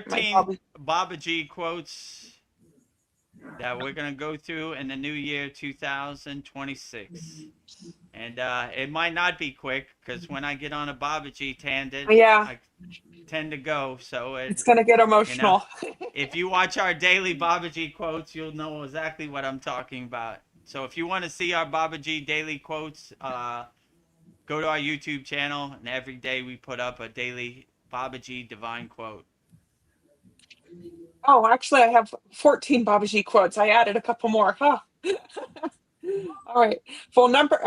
13 Babaji quotes that we're going to go through in the new year 2026. And it might not be quick because when I get on a Babaji tangent, Yeah, I tend to go. So it's going to get you know, emotional. if you watch our daily Babaji quotes, you'll know exactly what I'm talking about. So if you want to see our Babaji daily quotes, go to our YouTube channel, and every day we put up a daily Babaji divine quote. Oh, actually, I have 14 Babaji quotes. I added a couple more. Huh. All right. Full number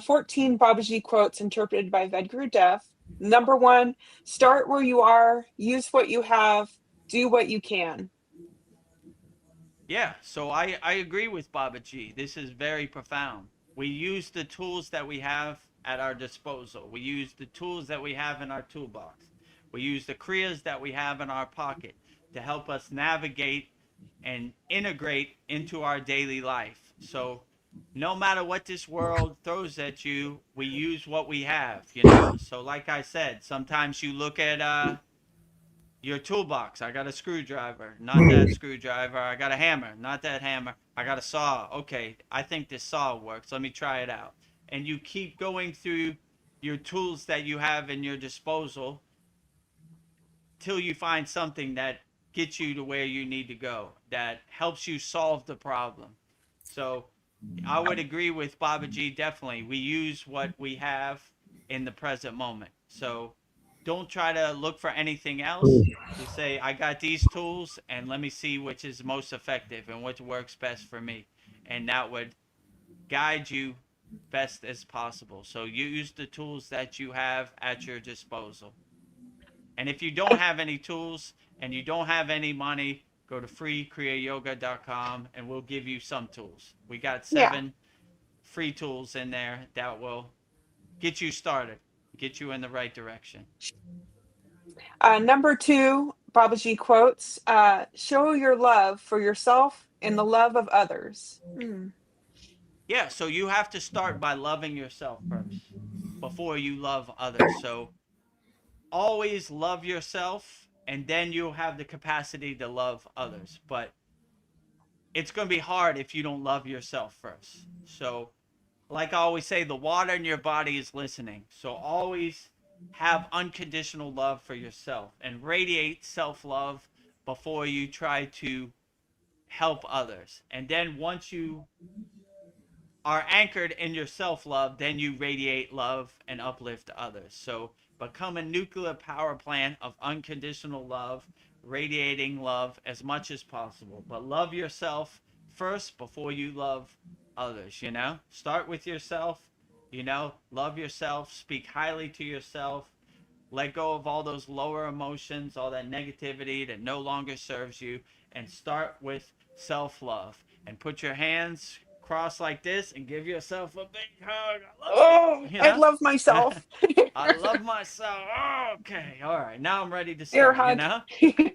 14 Babaji quotes interpreted by Vedguru Dev. Number 1, start where you are, use what you have, do what you can. Yeah, so I agree with Babaji. This is very profound. We use the tools that we have at our disposal. We use the tools that we have in our toolbox. We use the kriyas that we have in our pocket to help us navigate and integrate into our daily life. So no matter what this world throws at you, we use what we have, you know? So like I said, sometimes you look at your toolbox. I got a screwdriver, not that screwdriver. I got a hammer, not that hammer. I got a saw. Okay, I think this saw works. Let me try it out. And you keep going through your tools that you have in your disposal till you find something that gets you to where you need to go, that helps you solve the problem. So I would agree with Babaji, definitely. We use what we have in the present moment. So don't try to look for anything else. Just say, I got these tools, and let me see which is most effective and what works best for me. And that would guide you best as possible. So you use the tools that you have at your disposal. And if you don't have any tools and you don't have any money, go to freekriyayoga.com and we'll give you some tools. We got Yeah. 7 free tools in there that will get you started, get you in the right direction. Number 2, Babaji quotes, show your love for yourself and the love of others. Yeah, so you have to start by loving yourself first before you love others. So always love yourself and then you'll have the capacity to love others. But it's going to be hard if you don't love yourself first. So like I always say, the water in your body is listening. So always have unconditional love for yourself and radiate self-love before you try to help others. And then once you are anchored in your self-love, then you radiate love and uplift others. So become a nuclear power plant of unconditional love, radiating love as much as possible. But love yourself first before you love others, you know? Start with yourself, you know? Love yourself, speak highly to yourself, let go of all those lower emotions, all that negativity that no longer serves you, and start with self-love. And put your hands crossed like this and give yourself a big hug. I love you, you I know? love myself. I love myself. Oh, okay, all right. Now I'm ready to Air start, you hug. know?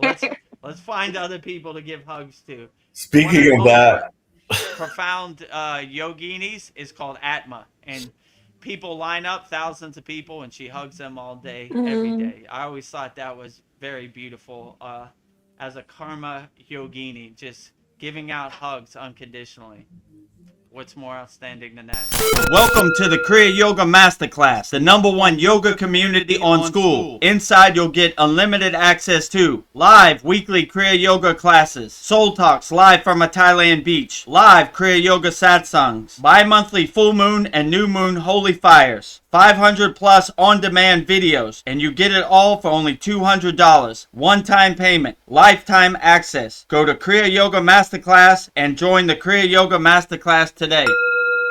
Let's let's find other people to give hugs to. One of the Speaking of most that, profound yoginis is called Atma, and people line up, thousands of people, and she hugs them all day, every Mm. day. I always thought that was very beautiful. As a karma yogini, just giving out hugs unconditionally. What's more outstanding than that? Welcome to the Kriya Yoga Masterclass, the #1 yoga community on SKOOL. Inside, you'll get unlimited access to live weekly Kriya Yoga classes, soul talks live from a Thailand beach, live Kriya Yoga satsangs, bi-monthly full moon and new moon holy fires, 500 plus on-demand videos, and you get it all for only $200. One-time payment, lifetime access. Go to Kriya Yoga Masterclass and join the Kriya Yoga Masterclass today.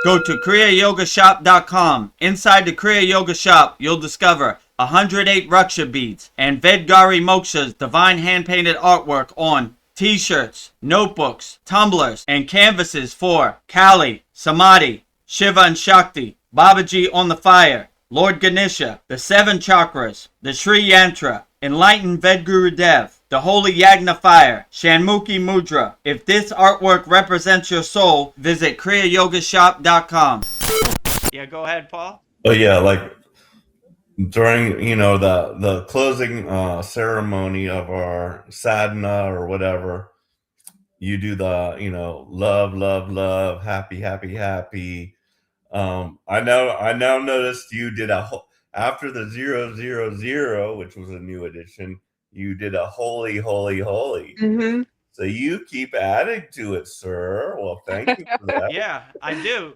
Go to kriyayogashop.com. Inside the Kriya Yoga shop, you'll discover 108 Raksha beads and Vedgari Moksha's divine hand-painted artwork on t-shirts, notebooks, tumblers, and canvases for Kali, Samadhi, Shiva and Shakti, Babaji on the fire, Lord Ganesha, the 7 chakras, the Sri Yantra, Enlightened Vedguru Dev, the Holy Yagna Fire, Shanmukhi Mudra. If this artwork represents your soul, visit kriyayogashop.com. Yeah, go ahead, Paul. oh yeah, like during the closing ceremony of our sadhana or whatever, you do the love, love, love, happy, happy, happy. I now noticed you did after the 000, which was a new addition. You did a holy, holy, holy. Mm-hmm. So you keep adding to it, sir. Well, thank you for that. Yeah, I do.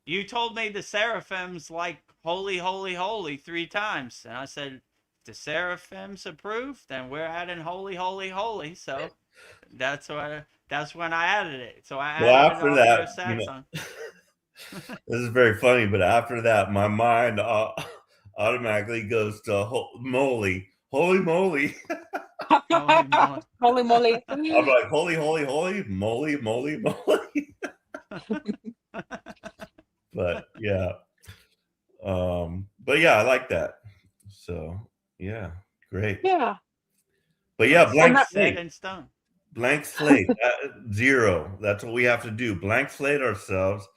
You told me the seraphims like holy, holy, holy 3 times. And I said, if the seraphims approve, then we're adding holy, holy, holy. So that's when I added it. So I Well, added it after after a that, sad song. this is very funny, but after that, my mind automatically goes to moly, holy moly. Holy moly. Holy moly. I'm like, holy, holy, holy, moly, moly, moly. But yeah, but yeah, I like that. So yeah, great. Yeah. But So yeah, it's Well, blank not, set slate, in stone. blank slate, zero. That's what we have to do. Blank slate ourselves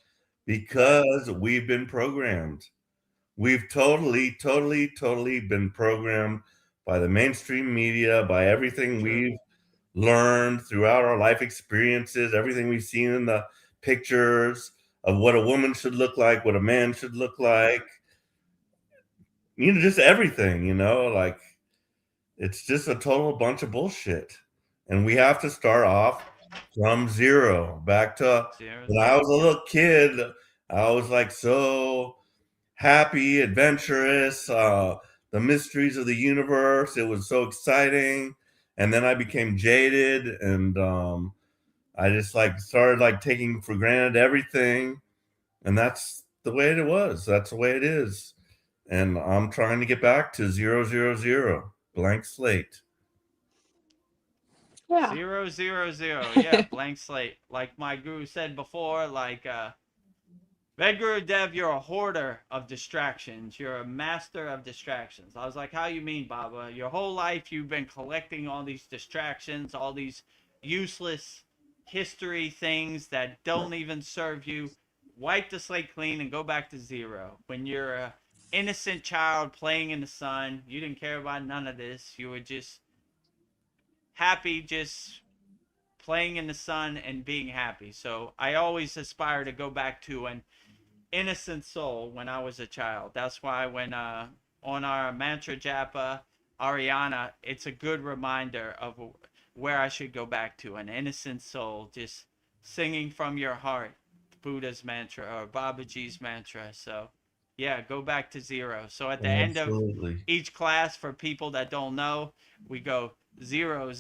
Right. because we've been programmed. We've totally, totally, totally been programmed by the mainstream media, by everything True. we've learned throughout our life experiences, everything we've seen in the pictures of what a woman should look like, what a man should look like, just everything, like it's just a total bunch of bullshit. And we have to start off from zero, back to Zero, when I zero. was a Yep. little kid. I was like so happy, adventurous, the mysteries of the universe. It was so exciting. And then I became jaded and I just like started like taking for granted everything. And that's the way it was. That's the way it is. And I'm trying to get back to 000, blank slate. yeah. 000. Yeah, blank slate. Like my guru said before, Red Guru Dev, you're a hoarder of distractions. You're a master of distractions. I was like, how you mean, Baba? Your whole life you've been collecting all these distractions, all these useless history things that don't even serve you. Wipe the slate clean and go back to zero. When you're a innocent child playing in the sun, you didn't care about none of this. You were just happy, just playing in the sun and being happy. So I always aspire to go back to an innocent soul when I was a child. That's why when on our mantra japa Ariana, it's a good reminder of where I should go back to an innocent soul, just singing from your heart, Buddha's mantra or Babaji's mantra. So yeah, go back to zero. So at the end of Absolutely. each class, for people that don't know, we go 000.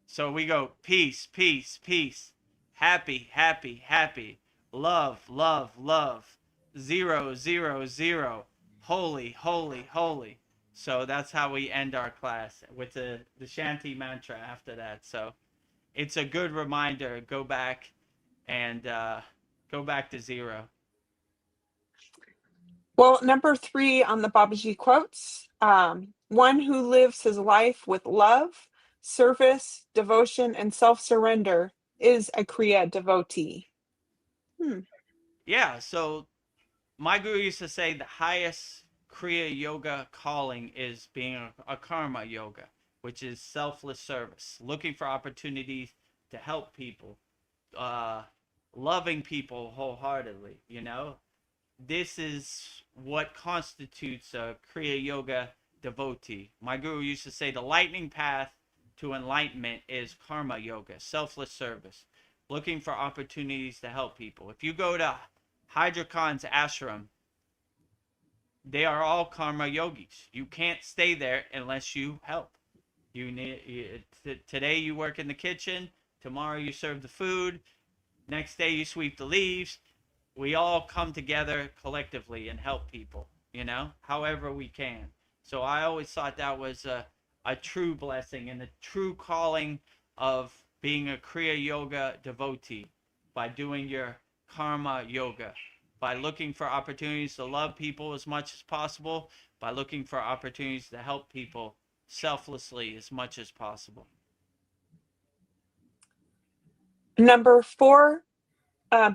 So we go peace, peace, peace, happy, happy, happy, love, love, love, 000, holy, holy, holy. So that's how we end our class with the Shanti mantra after that. So it's a good reminder. Go back and go back to zero. Well, number 3 on the Babaji quotes, one who lives his life with love, service, devotion, and self-surrender is a Kriya devotee. Hmm. Yeah. So my guru used to say the highest Kriya yoga calling is being a karma yoga, which is selfless service, looking for opportunities to help people, uh, loving people wholeheartedly. This is what constitutes a Kriya yoga devotee. My guru used to say the lightning path to enlightenment is karma yoga, selfless service, looking for opportunities to help people. If you go to Hydra Khan's ashram, they are all karma yogis. You can't stay there unless you help. Today you work in the kitchen, tomorrow you serve the food, next day you sweep the leaves. We all come together collectively and help people, however we can. So I always thought that was a true blessing and a true calling of being a Kriya Yoga devotee by doing your karma yoga, by looking for opportunities to love people as much as possible, by looking for opportunities to help people selflessly as much as possible. Number 4,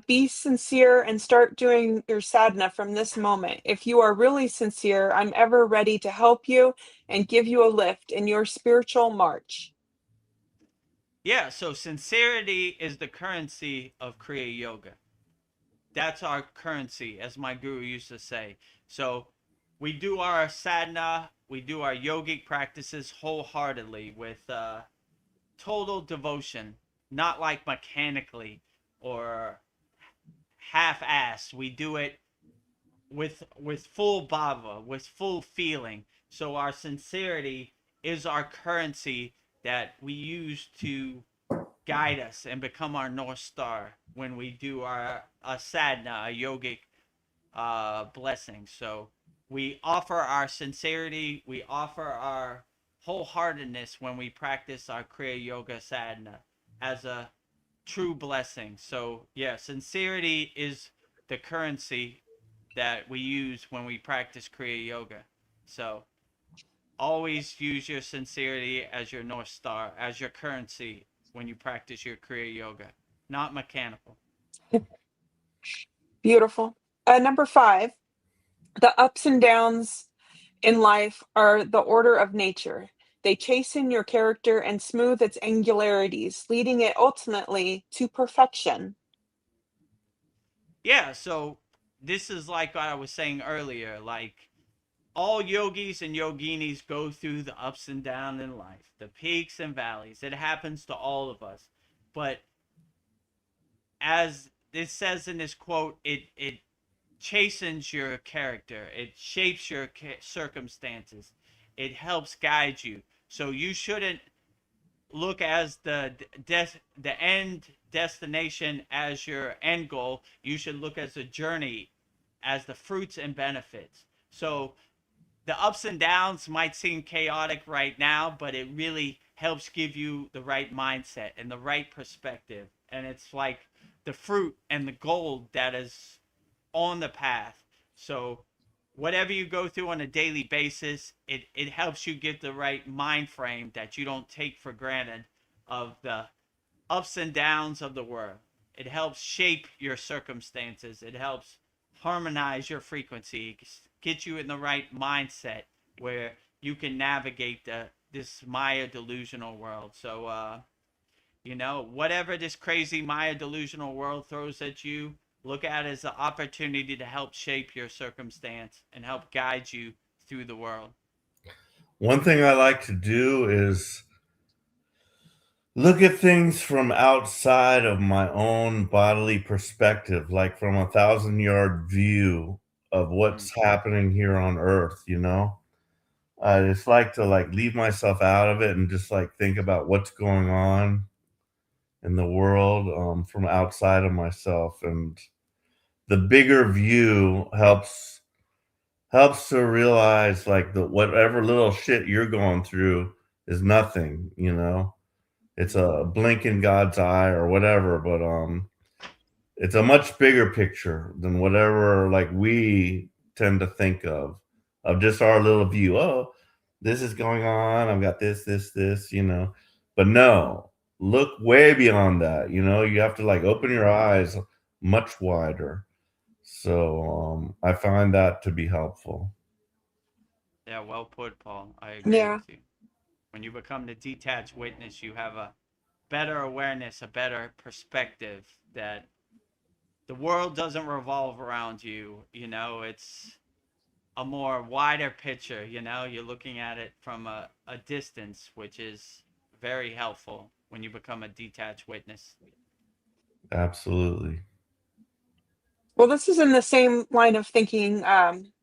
Be sincere and start doing your sadhana from this moment. If you are really sincere, I'm ever ready to help you and give you a lift in your spiritual march. Yeah, so sincerity is the currency of Kriya Yoga. That's our currency, as my guru used to say. So we do our sadhana, we do our yogic practices wholeheartedly with total devotion, not like mechanically or half-assed. We do it with full bhava, with full feeling. So our sincerity is our currency that we use to guide us and become our north star when we do our a sadhana, a yogic blessing. So we offer our sincerity, we offer our wholeheartedness when we practice our Kriya Yoga sadhana as a true blessing. So yeah, sincerity is the currency that we use when we practice Kriya Yoga. So always use your sincerity as your north star, as your currency when you practice your Kriya Yoga, not mechanical. Beautiful. Number 5, the ups and downs in life are the order of nature. They chasten your character and smooth its angularities, leading it ultimately to perfection. Yeah, so this is like what I was saying earlier, like all yogis and yoginis go through the ups and downs in life, the peaks and valleys. It happens to all of us. But as this says in this quote, it chastens your character. It shapes your circumstances. It helps guide you. So you shouldn't look as the end destination as your end goal. You should look as a journey, as the fruits and benefits. So the ups and downs might seem chaotic right now, but it really helps give you the right mindset and the right perspective. And it's like the fruit and the gold that is on the path. So whatever you go through on a daily basis, it helps you get the right mind frame that you don't take for granted of the ups and downs of the world. It helps shape your circumstances. It helps harmonize your frequency, get you in the right mindset where you can navigate this Maya delusional world. So, whatever this crazy Maya delusional world throws at you, look at it as an opportunity to help shape your circumstance and help guide you through the world. One thing I like to do is look at things from outside of my own bodily perspective, like from a 1,000-yard view of Mm. what's happening here on Earth, you know? I just like to like leave myself out of it and just like think about what's going on in the world from outside of myself, and the bigger view helps to realize like the whatever little shit you're going through is nothing, you know. It's a blink in God's eye or whatever, but it's a much bigger picture than whatever like we tend to think of just our little view. Oh, this is going on. I've got this, you know. But no, look way beyond that. You know, you have to like open your eyes much wider. So I find that to be helpful. Yeah, well put, Paul. I agree Yeah. with you. When you become the detached witness, you have a better awareness, a better perspective that the world doesn't revolve around you. It's a more wider picture. You're looking at it from a distance, which is very helpful when you become a detached witness. Absolutely. Well, this is in the same line of thinking.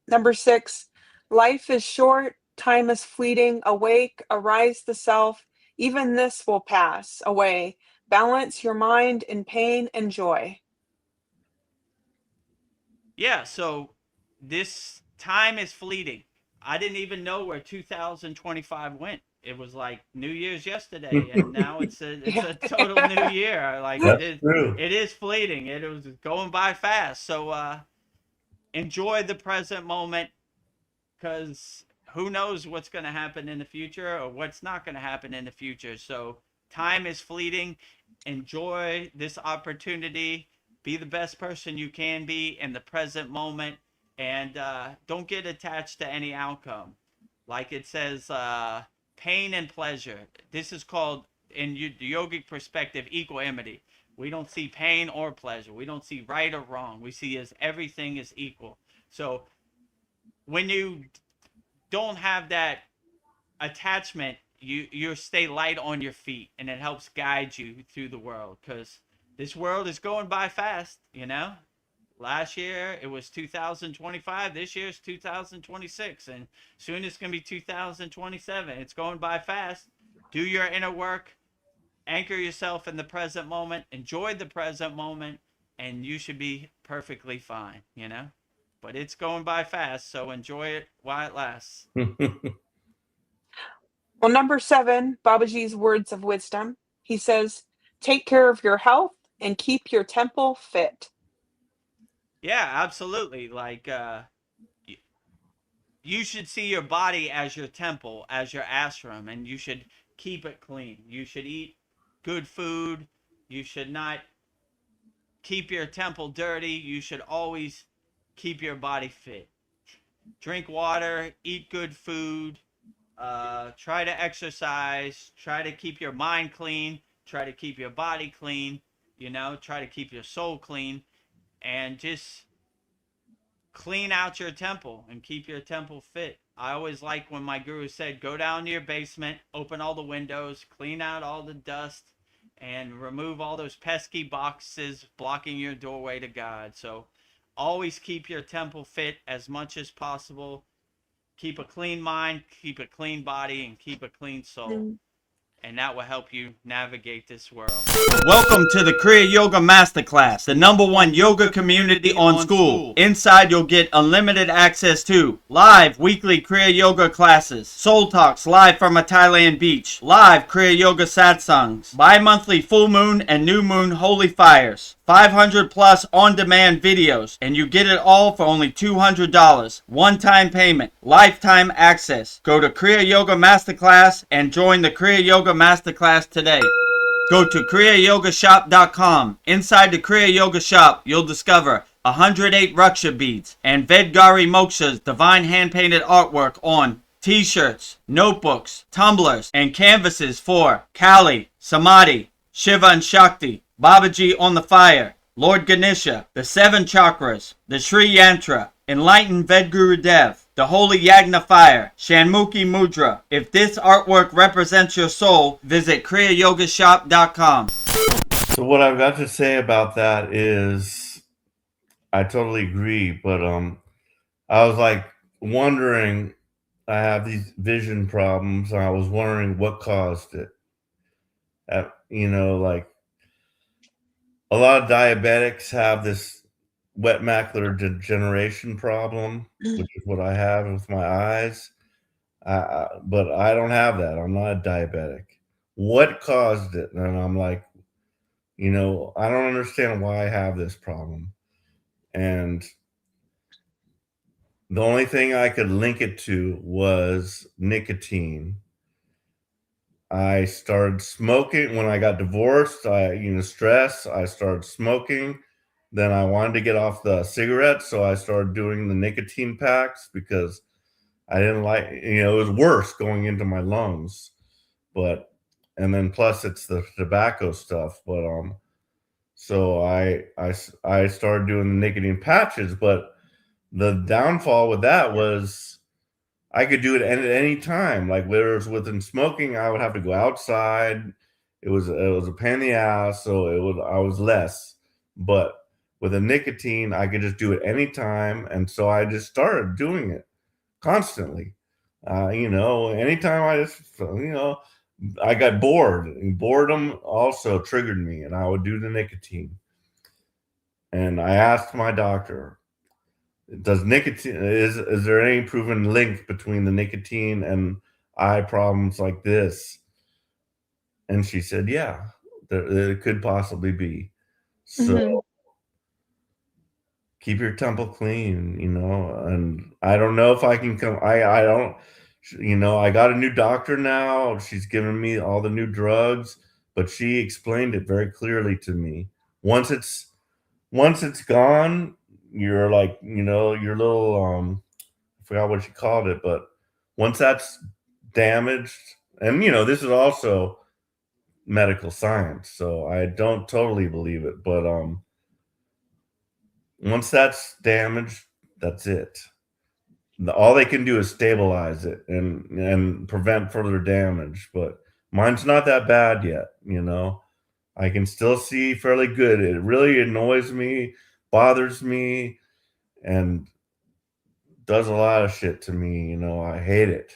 Number 6, life is short, time is fleeting. Awake, arise the self. Even this will pass away. Balance your mind in pain and joy. Yeah, so this time is fleeting. I didn't even know where 2025 went. It was like New Year's yesterday, and now it's Yeah. a total new year. Like That's true. it is fleeting. It was going by fast. So enjoy the present moment, because who knows what's going to happen in the future or what's not going to happen in the future. So time is fleeting. Enjoy this opportunity. Be the best person you can be in the present moment, and don't get attached to any outcome. Like it says, pain and pleasure. This is called, in the yogic perspective, equanimity. We don't see pain or pleasure. We don't see right or wrong. We see as everything is equal. So when you don't have that attachment, you stay light on your feet, and it helps guide you through the world, because this world is going by fast. Last year it was 2025, this year is 2026, and soon it's going to be 2027. It's going by fast. Do your inner work, anchor yourself in the present moment, enjoy the present moment, and you should be perfectly fine. But it's going by fast, so enjoy it while it lasts. Well, number 7, Babaji's words of wisdom. He says, take care of your health and keep your temple fit. Yeah, absolutely. Like, you should see your body as your temple, as your ashram, and you should keep it clean. You should eat good food. You should not keep your temple dirty. You should always keep your body fit. Drink water, eat good food, try to exercise, try to keep your mind clean, try to keep your body clean, try to keep your soul clean, and just clean out your temple and keep your temple fit. I always like when my guru said, go down to your basement, open all the windows, clean out all the dust, and remove all those pesky boxes blocking your doorway to God. So always keep your temple fit as much as possible. Keep a clean mind, keep a clean body, and keep a clean soul. And that will help you navigate this world. Welcome to the Kriya Yoga Masterclass, the #1 yoga community on SKOOL. Inside, you'll get unlimited access to live weekly Kriya Yoga classes, soul talks live from a Thailand beach, live Kriya Yoga satsangs, bi-monthly full moon and new moon holy fires, 500 plus on-demand videos, and you get it all for only $200. One-time payment, lifetime access. Go to Kriya Yoga Masterclass and join the Kriya Yoga Masterclass today. Go to kriyayogamasterclass.com. Inside the Kriya Yoga shop, you'll discover 108 Raksha beads and Vedgari Moksha's divine hand-painted artwork on t-shirts, notebooks, tumblers, and canvases for Kali, Samadhi, Shiva and Shakti, Babaji on the fire, Lord Ganesha, the 7 chakras, the Sri Yantra, Enlightened Vedguru Dev, the Holy Yagna Fire, Shanmukhi Mudra. If this artwork represents your soul, visit kriyayogashop.com. So what I've got to say about that is I totally agree, but I was like wondering, I have these vision problems, and I was wondering what caused it. Like a lot of diabetics have this wet macular degeneration problem, which is what I have with my eyes. But I don't have that. I'm not a diabetic. What caused it? And I'm like, I don't understand why I have this problem. And the only thing I could link it to was nicotine. I started smoking when I got divorced. Stress. I started smoking. Then I wanted to get off the cigarettes, so I started doing the nicotine packs because I didn't like, it was worse going into my lungs. And then plus it's the tobacco stuff. But so I started doing the nicotine patches. But the downfall with that was I could do it at any time. Like whereas within smoking, I would have to go outside. It was a pain in the ass, so I was less. But with a nicotine, I could just do it anytime, and so I just started doing it constantly. Anytime I got bored. And boredom also triggered me, and I would do the nicotine. And I asked my doctor, does nicotine is there any proven link between the nicotine and eye problems like this? And she said, yeah, there could possibly be. So keep your temple clean, and I don't know if I can come. I don't, I got a new doctor now. She's given me all the new drugs, but she explained it very clearly to me. Once it's once it's gone, you're like, your little I forgot what you called it, but once that's damaged, and this is also medical science, so I don't totally believe it, but once that's damaged, that's it. All they can do is stabilize it and prevent further damage, but mine's not that bad yet. I can still see fairly good. It really annoys me, bothers me, and does a lot of shit to me. I hate it.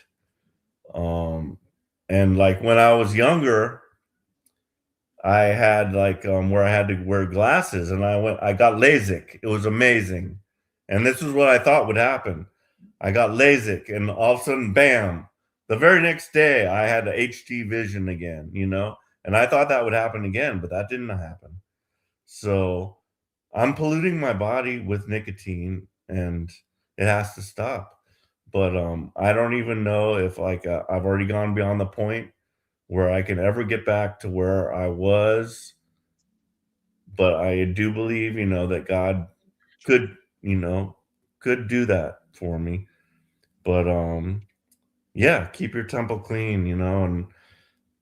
Um, and like when I was younger, I had like where I had to wear glasses, and I got LASIK. It was amazing, and this is what I thought would happen. I got LASIK, and all of a sudden, bam! The very next day, I had HD vision again. And I thought that would happen again, but that didn't happen. So I'm polluting my body with nicotine, and it has to stop. But I don't even know if like I've already gone beyond the point where I can ever get back to where I was. But I do believe, that God could, could do that for me. But yeah, keep your temple clean, and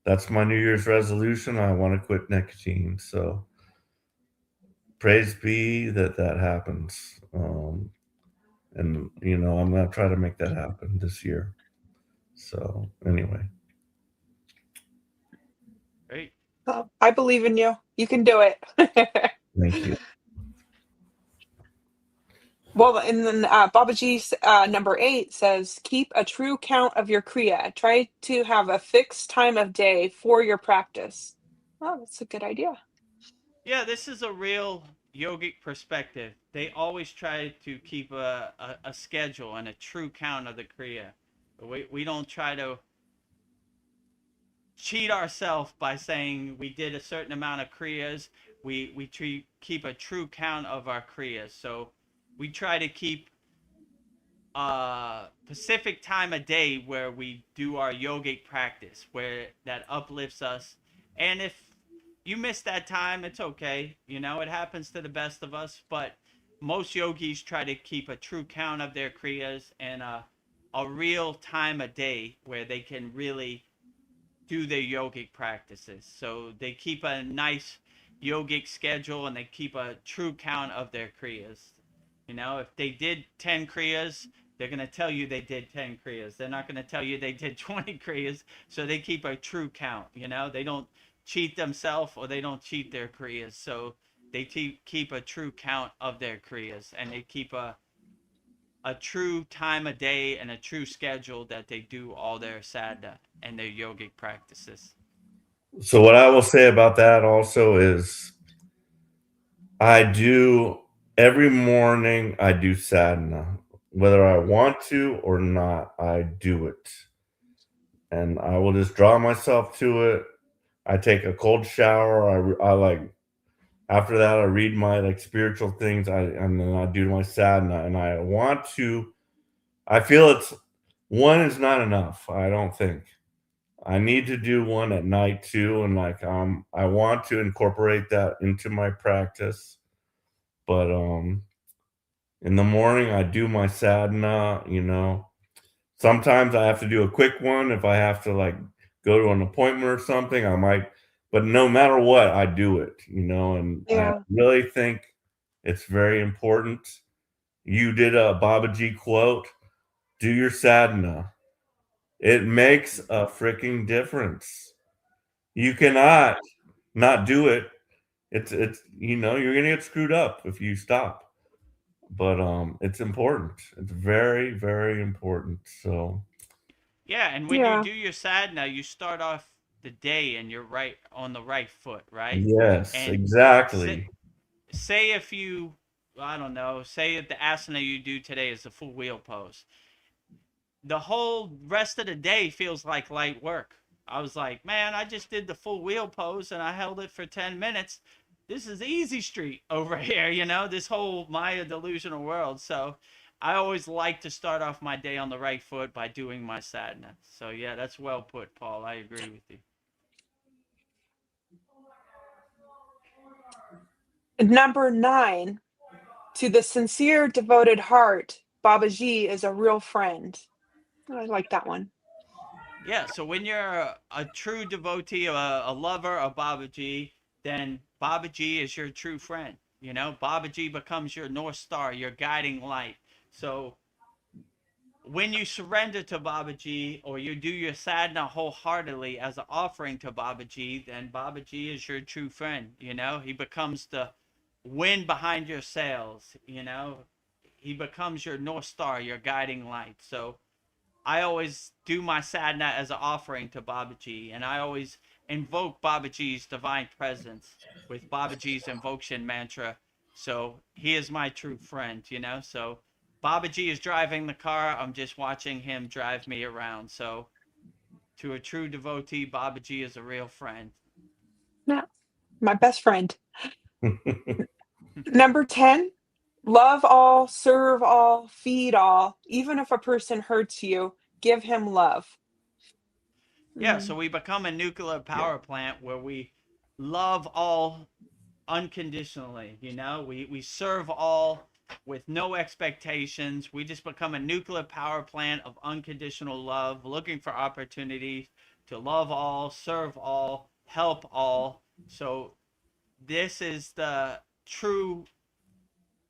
that's my New Year's resolution. I want to quit nicotine. So praise be that that happens. And I'm gonna try to make that happen this year. So anyway, Great. Oh, I believe in you. You can do it. thank you. Well, and then Babaji's number 8 says, keep a true count of your Kriya. Try to have a fixed time of day for your practice. Oh, that's a good idea. Yeah, this is a real yogic perspective. They always try to keep a schedule and a true count of the Kriya. We don't try to cheat ourselves by saying we did a certain amount of Kriyas. We keep a true count of our Kriyas. So we try to keep specific time of day where we do our yogic practice, where that uplifts us. And if you miss that time, it's okay. It happens to the best of us. But most yogis try to keep a true count of their kriyas and a real time of day where they can really do their yogic practices. So they keep a nice yogic schedule and they keep a true count of their kriyas. If they did 10 kriyas, they're going to tell you they did 10 kriyas. They're not going to tell you they did 20 kriyas. So they keep a true count. They don't cheat themselves or they don't cheat their kriyas. So they keep a true count of their kriyas and they keep a true time of day and a true schedule that they do all their sadhana and their yogic practices. So what I will say about that also is I do every morning I do sadhana. Whether I want to or not, I do it. And I will just draw myself to it. I take a cold shower. I like after that I read my like spiritual things. And then I do my sadhana. And I want to. I feel it's one is not enough. I don't think I need to do one at night too. And like I want to incorporate that into my practice. But in the morning I do my sadhana. Sometimes I have to do a quick one if I have to like go to an appointment or something. I might, but no matter what, I do it. And I Yeah. really think it's very important. You did a Babaji quote, do your sadhana. It makes a freaking difference. You cannot not do it. It's you're gonna get screwed up if you stop. But it's important. It's very, very important. So Yeah, and when you Yeah. do your sadhana, you start off the day and you're right on the right foot, right? yes, And say, exactly. say if you, I don't know, say if the asana you do today is the full wheel pose, the whole rest of the day feels like light work. I was like, man, I just did the full wheel pose and I held it for 10 minutes. This is easy street over here, this whole Maya delusional world. So I always like to start off my day on the right foot by doing my sadhana. So yeah, that's well put, Paul. I agree with you. Number 9, to the sincere, devoted heart, Babaji is a real friend. I like that one. Yeah, so when you're a true devotee, a lover of Babaji, then Babaji is your true friend. You know, Babaji becomes your North Star, your guiding light. So when you surrender to Babaji or you do your sadhana wholeheartedly as an offering to Babaji, then Babaji is your true friend. You know, he becomes the wind behind your sails. You know, he becomes your North Star, your guiding light. So I always do my sadhana as an offering to Babaji, and I always invoke Babaji's divine presence with Babaji's invocation mantra. So he is my true friend, you know. So Babaji is driving the car. I'm just watching him drive me around. So to a true devotee, Babaji is a real friend. Yeah, my best friend. Number 10, love all, serve all, feed all. Even if a person hurts you, give him love. Yeah, so we become a nuclear power plant where we love all unconditionally. You know, we serve all with no expectations. We just become a nuclear power plant of unconditional love, looking for opportunities to love all, serve all, help all. So this is the true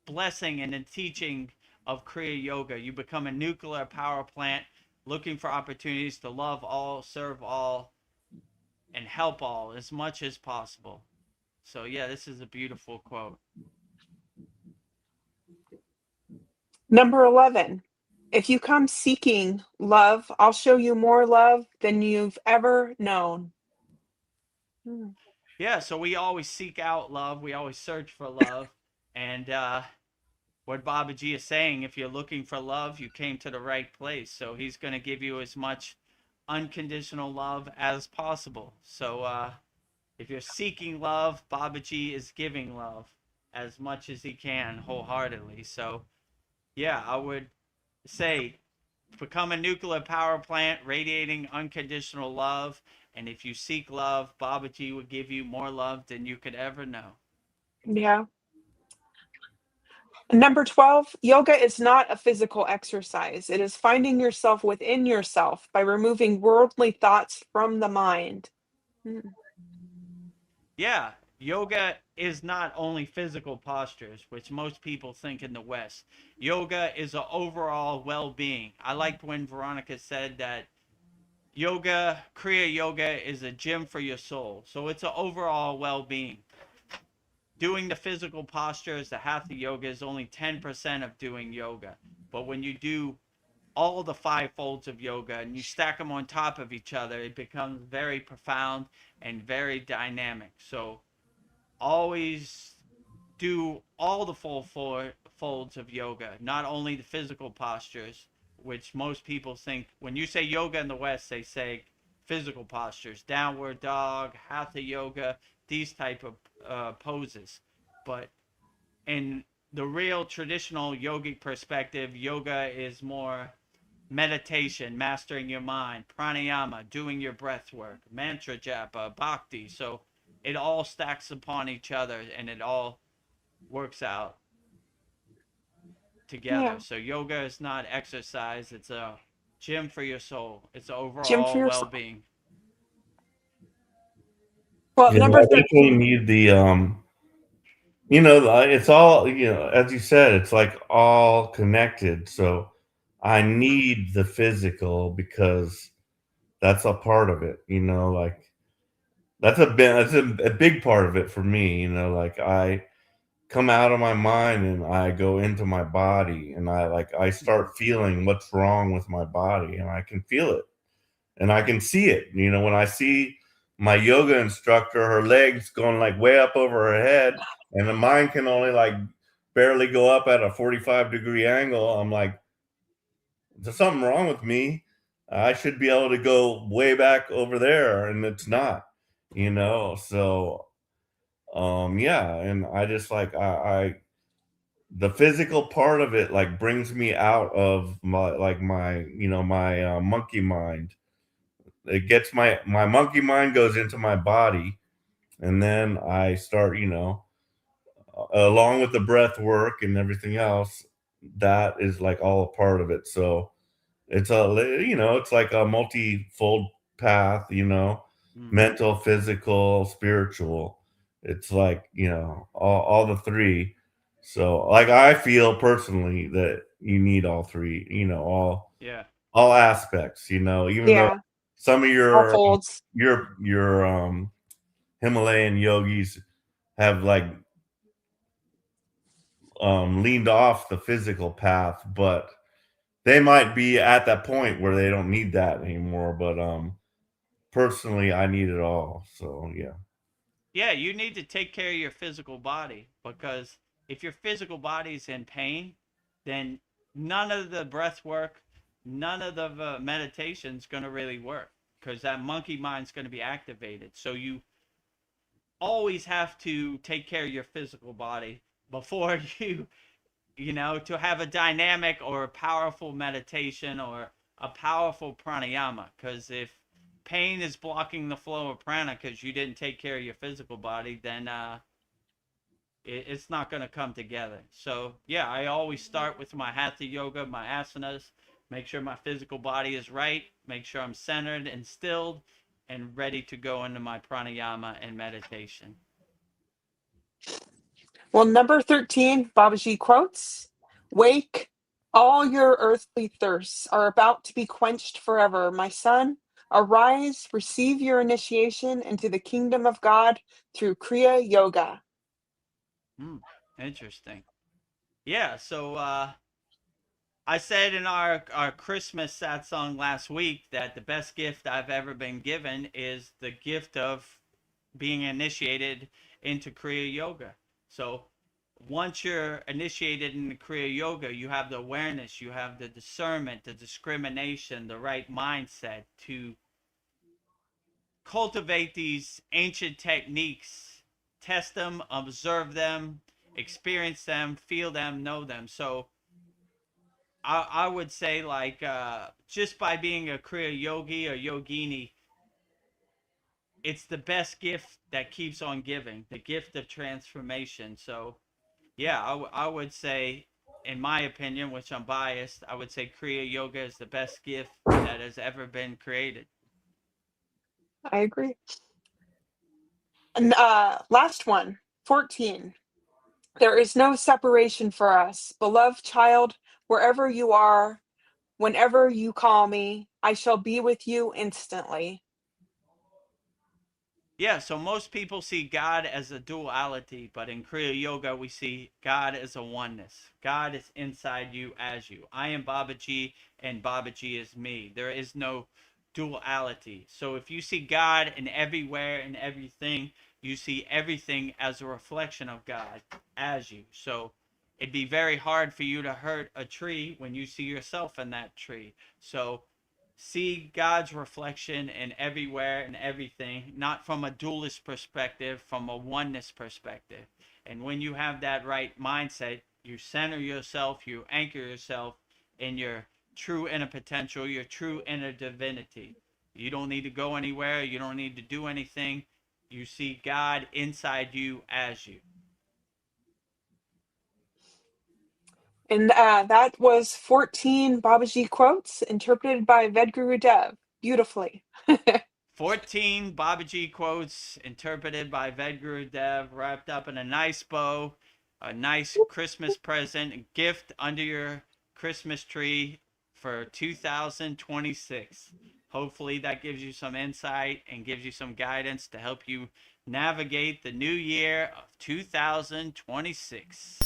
blessing and the teaching of Kriya Yoga. You become a nuclear power plant looking for opportunities to love all, serve all, and help all as much as possible. So yeah, this is a beautiful quote. Number 11, if you come seeking love, I'll show you more love than you've ever known. Yeah, so we always seek out love. We always search for love. And what Babaji is saying, if you're looking for love, you came to the right place. So he's going to give you as much unconditional love as possible. So if you're seeking love, Babaji is giving love as much as he can wholeheartedly. So yeah, I would say become a nuclear power plant radiating unconditional love. And if you seek love, Babaji will give you more love than you could ever know. Yeah. Number 12, yoga is not a physical exercise. It is finding yourself within yourself by removing worldly thoughts from the mind. Yeah, yoga is not only physical postures, which most people think in the West. Yoga is an overall well being. I liked when Veronica said that Kriya Yoga is a gym for your soul. So it's an overall well being. Doing the physical postures, the hatha yoga is only 10% of doing yoga. But when you do all the five folds of yoga and you stack them on top of each other, it becomes very profound and very dynamic. So always do all the full folds of yoga, not only the physical postures, which most people think when you say yoga in the West, they say physical postures, downward dog, hatha yoga, these type of poses. But in the real traditional yogic perspective, yoga is more meditation, mastering your mind, pranayama, doing your breath work, mantra japa, bhakti. So it all stacks upon each other and it all works out together. Yeah. So yoga is not exercise, it's a gym for your soul. It's Gym for overall yourself. well-being. Well, Yeah, number I definitely 13. need the it's all, as you said, it's like all connected. So I need the physical because that's a part of it, like that's a big part of it for me, like I come out of my mind and I go into my body and I start feeling what's wrong with my body and I can feel it and I can see it. When I see my yoga instructor, her legs going like way up over her head, and the mine can only like barely go up at a 45-degree angle. I'm like, there's something wrong with me. I should be able to go way back over there, and it's not, So, yeah, and I just like I the physical part of it like brings me out of my monkey mind. It gets my monkey mind goes into my body, and then I start along with the breath work and everything else, that is like all a part of it. So it's it's like a multi-fold path, Mm. mental, physical, spiritual. It's like, all the three. So like I feel personally that you need all three, Yeah. all aspects, even though Yeah, some of all your folds. Himalayan yogis have like leaned off the physical path, but they might be at that point where they don't need that anymore. But personally, I need it all. So yeah. Yeah, you need to take care of your physical body, because if your physical body is in pain, then none of the breath work, none of the meditation is going to really work, because that monkey mind's going to be activated. So you always have to take care of your physical body before to have a dynamic or a powerful meditation or a powerful pranayama. Because if pain is blocking the flow of prana because you didn't take care of your physical body, then it's not going to come together. So yeah, I always start with my hatha yoga, my asanas, make sure my physical body is right, make sure I'm centered and stilled and ready to go into my pranayama and meditation. Well, number 13, Babaji quotes, "Wake, all your earthly thirsts are about to be quenched forever. My son, arise, receive your initiation into the kingdom of God through Kriya Yoga." Hmm, interesting. Yeah, so I said in our Christmas sad song last week that the best gift I've ever been given is the gift of being initiated into Kriya Yoga. So once you're initiated into Kriya Yoga, you have the awareness, you have the discernment, the discrimination, the right mindset to cultivate these ancient techniques, test them, observe them, experience them, feel them, know them. So I would say, like, just by being a Kriya yogi or yogini, it's the best gift that keeps on giving, the gift of transformation. So yeah, I would say, in my opinion, which I'm biased, I would say Kriya yoga is the best gift that has ever been created. I agree. And last one, 14. "There is no separation for us. Beloved child, wherever you are, whenever you call me, I shall be with you instantly." Yeah, so most people see God as a duality, but in Kriya Yoga, we see God as a oneness. God is inside you as you. I am Babaji, and Babaji is me. There is no duality. So if you see God in everywhere and everything, you see everything as a reflection of God as you. So it'd be very hard for you to hurt a tree when you see yourself in that tree. So see God's reflection in everywhere and everything, not from a dualist perspective, from a oneness perspective. And when you have that right mindset, you center yourself, you anchor yourself in your true inner potential, your true inner divinity. You don't need to go anywhere, you don't need to do anything. You see God inside you as you. And that was 14 Babaji quotes interpreted by Vedguru Dev beautifully. 14 Babaji quotes interpreted by Vedguru Dev, wrapped up in a nice bow, a nice Christmas present, a gift under your Christmas tree for 2026. Hopefully, that gives you some insight and gives you some guidance to help you navigate the new year of 2026.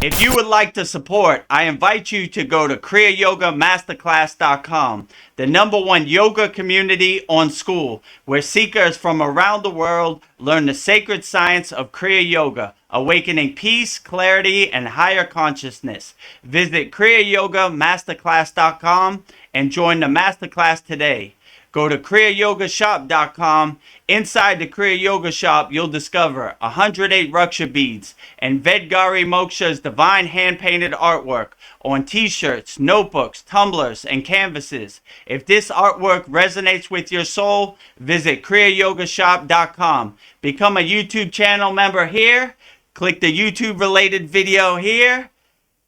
If you would like to support, I invite you to go to kriyayogamasterclass.com, the #1 yoga community on SKOOL, where seekers from around the world learn the sacred science of Kriya Yoga, awakening peace, clarity, and higher consciousness. Visit kriyayogamasterclass.com and join the masterclass today. Go to kriyayogashop.com. Inside the Kriya Yoga shop, you'll discover 108 Raksha beads and Vedgari Moksha's divine hand-painted artwork on t-shirts, notebooks, tumblers, and canvases. If this artwork resonates with your soul, visit kriyayogashop.com. Become a YouTube channel member here Click the YouTube related video here.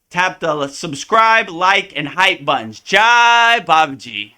Tap the subscribe, like, and hype buttons. Jai Babaji.